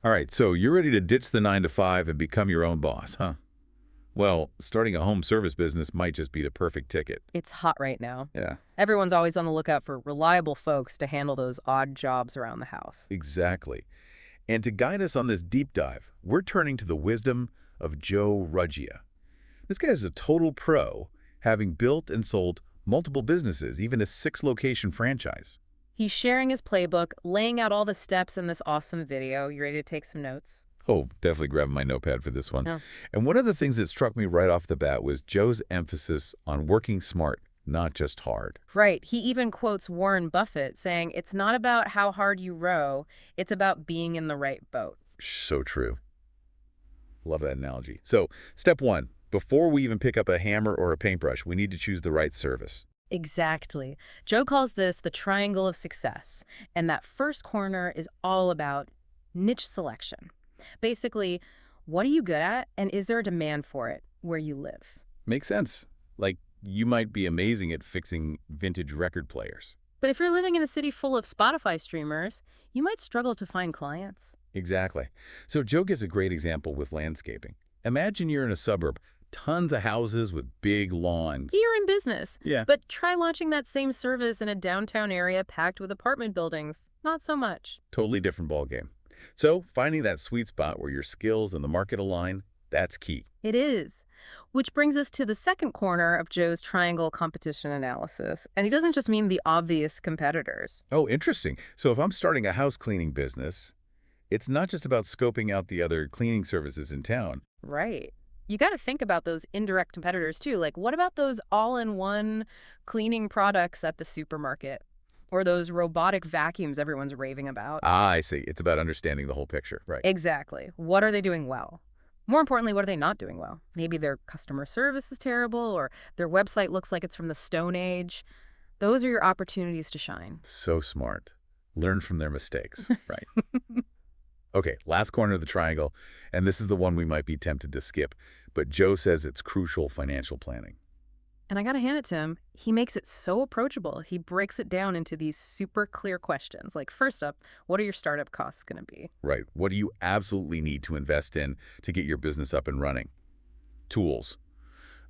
All right, so you're ready to ditch the 9 to 5 and become your own boss, huh? Well, starting a home service business might just be the perfect ticket. It's hot right now. Yeah, Everyone's always on the lookout for reliable folks to handle those odd jobs around the house. exactly. And to guide us on this deep dive, we're turning to the wisdom of Joe Ruggia. This guy is a total pro, having built and sold multiple businesses, even a 6-location franchise. He's sharing his playbook, laying out all the steps in this awesome video. You ready to take some notes? Oh, definitely grabbing my notepad for this one. Yeah. And one of the things that struck me right off the bat was Joe's emphasis on working smart, not just hard. Right. He even quotes Warren Buffett saying, it's not about how hard you row, it's about being in the right boat. So true. Love that analogy. So, step one, before we even pick up a hammer or a paintbrush, we need to choose the right service. Exactly. Joe calls this the triangle of success. And that first corner is all about niche selection. Basically, what are you good at, and is there a demand for it where you live? Makes sense. Like, you might be amazing at fixing vintage record players. But if you're living in a city full of Spotify streamers, you might struggle to find clients. Exactly. So Joe gives a great example with landscaping. Imagine you're in a suburb, tons of houses with big lawns. You're in business. Yeah. But try launching that same service in a downtown area packed with apartment buildings. Not so much. Totally different ballgame. So finding that sweet spot where your skills and the market align, that's key. It is. Which brings us to the second corner of Joe's triangle competition analysis. And he doesn't just mean the obvious competitors. Oh, interesting. So if I'm starting a house cleaning business, it's not just about scoping out the other cleaning services in town. Right. You got to think about those indirect competitors too. Like, what about those all-in-one cleaning products at the supermarket? Or those robotic vacuums everyone's raving about? Ah, I see. It's about understanding the whole picture. Right. Exactly. What are they doing well? More importantly, what are they not doing well? Maybe their customer service is terrible, or their website looks like it's from the Stone Age. Those are your opportunities to shine. So smart. Learn from their mistakes. Right. Okay, last corner of the triangle, and this is the one we might be tempted to skip, but Joe says it's crucial financial planning. And I gotta hand it to him, he makes it so approachable. He breaks it down into these super clear questions. Like, first up, what are your startup costs gonna be? Right. What do you absolutely need to invest in to get your business up and running? Tools,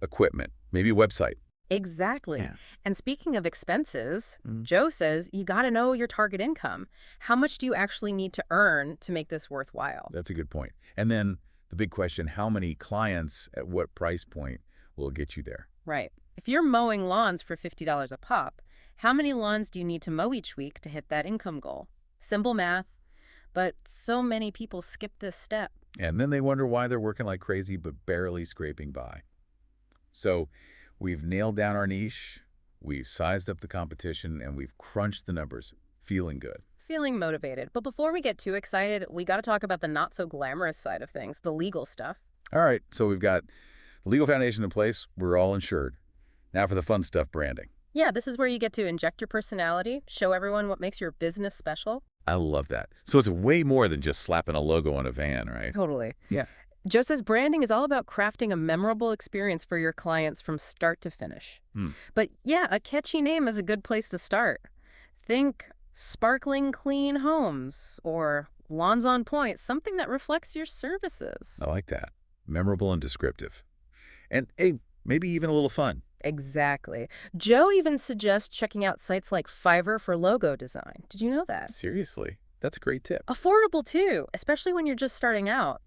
equipment, maybe a website. Exactly. Yeah. And speaking of expenses, Mm. Joe says you gotta know your target income. How much do you actually need to earn to make this worthwhile? That's a good point. And then the big question, how many clients at what price point will get you there? Right. If you're mowing lawns for $50 a pop, how many lawns do you need to mow each week to hit that income goal? Simple math, but so many people skip this step. And then they wonder why they're working like crazy but barely scraping by. So we've nailed down our niche, we've sized up the competition, and we've crunched the numbers. Feeling good. Feeling motivated. But before we get too excited, we got to talk about the not so glamorous side of things, the legal stuff. All right, so we've got the legal foundation in place. We're all insured. Now for the fun stuff, branding. Yeah, this is where you get to inject your personality, show everyone what makes your business special. I love that. So it's way more than just slapping a logo on a van, right? Totally. Yeah. Joe says branding is all about crafting a memorable experience for your clients from start to finish. Hmm. But yeah, a catchy name is a good place to start. Think sparkling clean homes or lawns on point, something that reflects your services. I like that. Memorable and descriptive. And, hey, maybe even a little fun. Exactly. Joe even suggests checking out sites like Fiverr for logo design. Did you know that? Seriously, that's a great tip. Affordable too, especially when you're just starting out.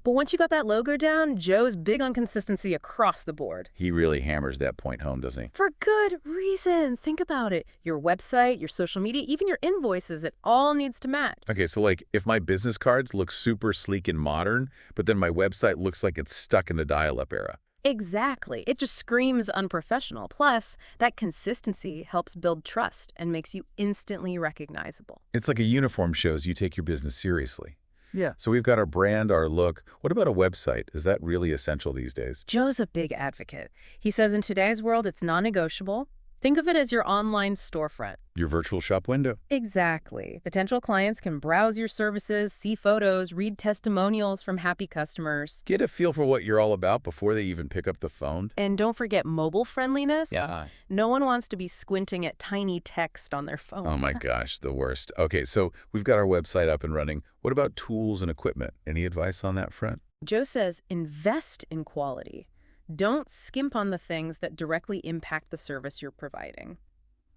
But once you got that logo down, Joe's big on consistency across the board. He really hammers that point home, doesn't he? For good reason. Think about it. Your website, your social media, even your invoices, it all needs to match. Okay, so like if my business cards look super sleek and modern, but then my website looks like it's stuck in the dial-up era. Exactly. It just screams unprofessional. Plus, that consistency helps build trust and makes you instantly recognizable. It's like a uniform shows you take your business seriously. Yeah. So we've got our brand, our look. What about a website? Is that really essential these days? Joe's a big advocate. He says in today's world, it's non-negotiable. Think of it as your online storefront. Your virtual shop window. Exactly. Potential clients can browse your services, see photos, read testimonials from happy customers. Get a feel for what you're all about before they even pick up the phone. And don't forget mobile friendliness. Yeah. No one wants to be squinting at tiny text on their Oh phone. my gosh, the worst. Okay, so we've got our website up and running. What about tools and equipment? Any advice on that front? Joe says invest in quality. Don't skimp on the things that directly impact the service you're providing.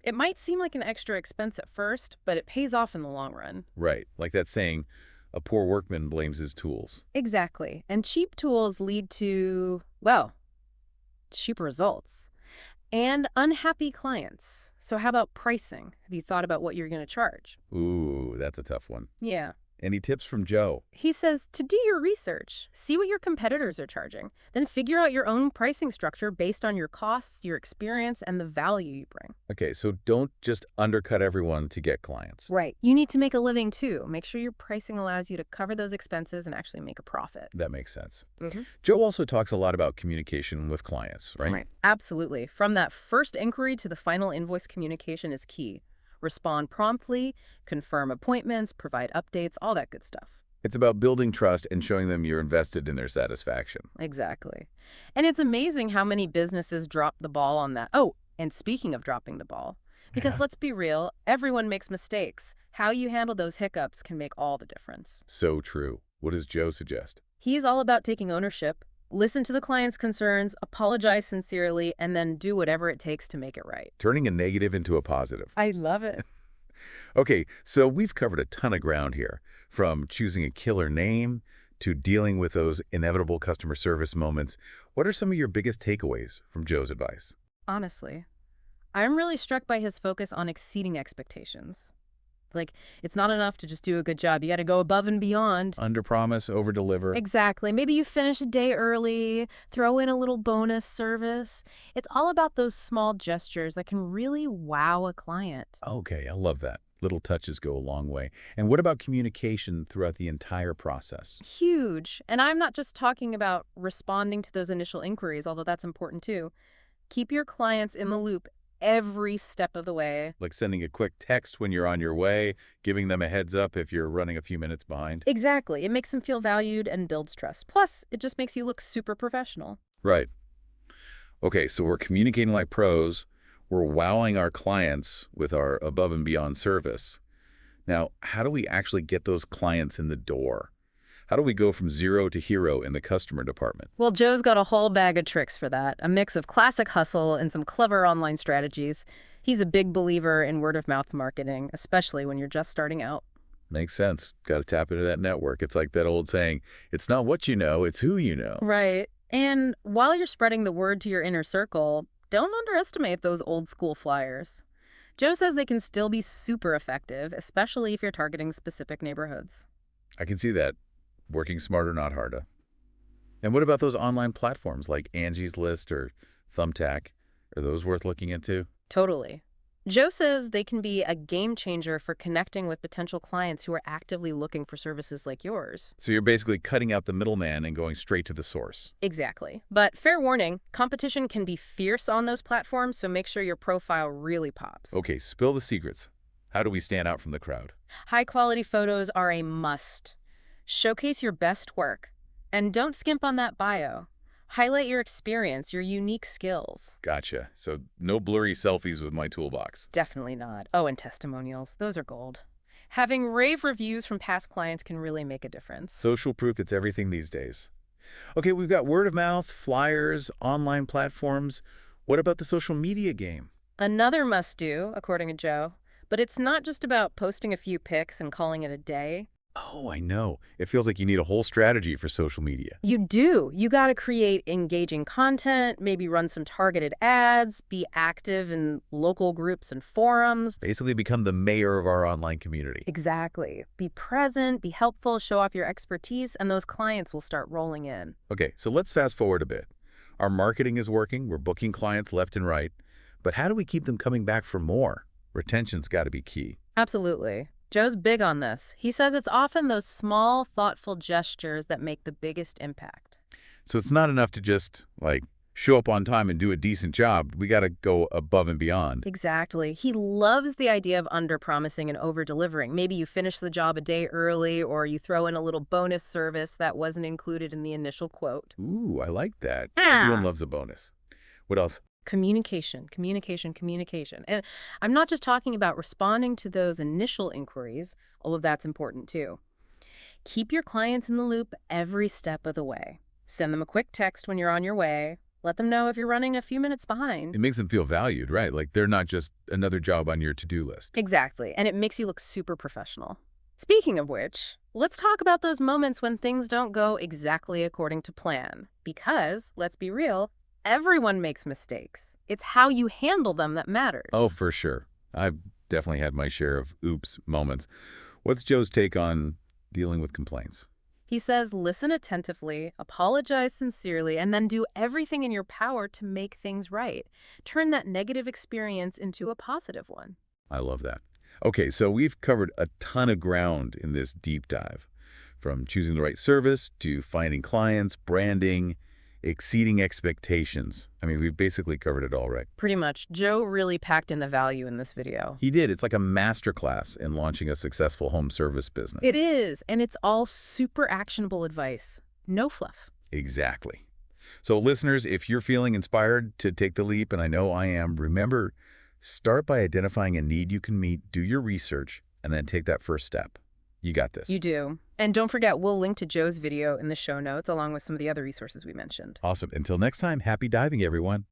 It might seem like an extra expense at first, but it pays off in the long run. Right, like that saying, a poor workman blames his tools. Exactly. And cheap tools lead to, well, cheap results and unhappy clients. So how about pricing? Have you thought about what you're going to charge? Ooh, that's a tough one. Yeah. Any tips from Joe? He says to do your research, see what your competitors are charging, then figure out your own pricing structure based on your costs, your experience, and the value you bring. Okay, so don't just undercut everyone to get clients. Right. You need to make a living too. Make sure your pricing allows you to cover those expenses and actually make a profit. That makes sense. Mm-hmm. Joe also talks a lot about communication with clients, right? Right. Absolutely. From that first inquiry to the final invoice, communication is key. Respond promptly, confirm appointments, provide updates, all that good stuff. It's about building trust and showing them you're invested in their satisfaction. Exactly. And it's amazing how many businesses drop the ball on that. Oh, and speaking of dropping the ball, because Yeah. let's be real, everyone makes mistakes. How you handle those hiccups can make all the difference. So true. What does Joe suggest? He's all about taking ownership. Listen to the client's concerns, apologize sincerely, and then do whatever it takes to make it right. Turning a negative into a positive. I love it. Okay, so we've covered a ton of ground here, from choosing a killer name to dealing with those inevitable customer service moments. What are some of your biggest takeaways from Joe's advice? Honestly, I'm really struck by his focus on exceeding expectations. Like, it's not enough to just do a good job. You got to go above and beyond. Under-promise, over-deliver. Exactly. Maybe you finish a day early, throw in a little bonus service. It's all about those small gestures that can really wow a client. Okay, I love that. Little touches go a long way. And what about communication throughout the entire process? Huge. And I'm not just talking about responding to those initial inquiries, although that's important too. Keep your clients in the loop every step of the way. Like sending a quick text when you're on your way, giving them a heads up if you're running a few minutes behind. Exactly. It makes them feel valued and builds trust. Plus, it just makes you look super professional. Right. Okay, so we're communicating like pros. We're wowing our clients with our above and beyond service. Now, how do we actually get those clients in the door? How do we go from zero to hero in the customer department? Well, Joe's got a whole bag of tricks for that, a mix of classic hustle and some clever online strategies. He's a big believer in word-of-mouth marketing, especially when you're just starting out. Makes sense. Got to tap into that network. It's like that old saying, it's not what you know, it's who you know. Right. And while you're spreading the word to your inner circle, don't underestimate those old-school flyers. Joe says they can still be super effective, especially if you're targeting specific neighborhoods. I can see that. Working smarter, not harder. And what about those online platforms like Angie's List or Thumbtack? Are those worth looking into? Totally. Joe says they can be a game changer for connecting with potential clients who are actively looking for services like yours. So you're basically cutting out the middleman and going straight to the source. Exactly. But fair warning, competition can be fierce on those platforms, so make sure your profile really pops. Okay, spill the secrets. How do we stand out from the crowd? High-quality photos are a must. Showcase your best work. And don't skimp on that bio. Highlight your experience, your unique skills. Gotcha. So no blurry selfies with my toolbox. Definitely not. Oh, and testimonials. Those are gold. Having rave reviews from past clients can really make a difference. Social proof, it's everything these days. Okay, we've got word of mouth, flyers, online platforms. What about the social media game? Another must-do, according to Joe. But it's not just about posting a few pics and calling it a day. Oh, I know. It feels like you need a whole strategy for social media. You do. You got to create engaging content, maybe run some targeted ads, be active in local groups and forums. Basically become the mayor of our online community. Exactly. Be present, be helpful, show off your expertise, and those clients will start rolling in. Okay, so let's fast forward a bit. Our marketing is working. We're booking clients left and right. But how do we keep them coming back for more? Retention's got to be key. Absolutely. Joe's big on this. He says it's often those small, thoughtful gestures that make the biggest impact. So it's not enough to just, like, show up on time and do a decent job. We got to go above and beyond. Exactly. He loves the idea of under-promising and over-delivering. Maybe you finish the job a day early, or you throw in a little bonus service that wasn't included in the initial quote. Ooh, I like that. Everyone Ah. loves a bonus. What else? Communication, communication, communication. And I'm not just talking about responding to those initial inquiries, all of that's important too. Keep your clients in the loop every step of the way. Send them a quick text when you're on your way. Let them know if you're running a few minutes behind. It makes them feel valued, right? Like they're not just another job on your to-do list. Exactly, and it makes you look super professional. Speaking of which, let's talk about those moments when things don't go exactly according to plan. Because, let's be real, everyone makes mistakes. It's how you handle them that Oh, matters. for sure. I've definitely had my share of oops moments. What's Joe's take on dealing with complaints? He says, listen attentively, apologize sincerely, and then do everything in your power to make things right. Turn that negative experience into a positive one. I love that. Okay, so we've covered a ton of ground in this deep dive, from choosing the right service to finding clients, branding, exceeding expectations. I mean, we've basically covered it all, right? Pretty much, Joe really packed in the value in this video. He did. It's like a masterclass in launching a successful home service business. It is, and it's all super actionable advice. No fluff. Exactly. So listeners, if you're feeling inspired to take the leap, and I know I am, remember, start by identifying a need you can meet, do your research, and then take that first step. You got this. You do. And don't forget, we'll link to Joe's video in the show notes along with some of the other resources we mentioned. Awesome. Until next time, happy diving, everyone.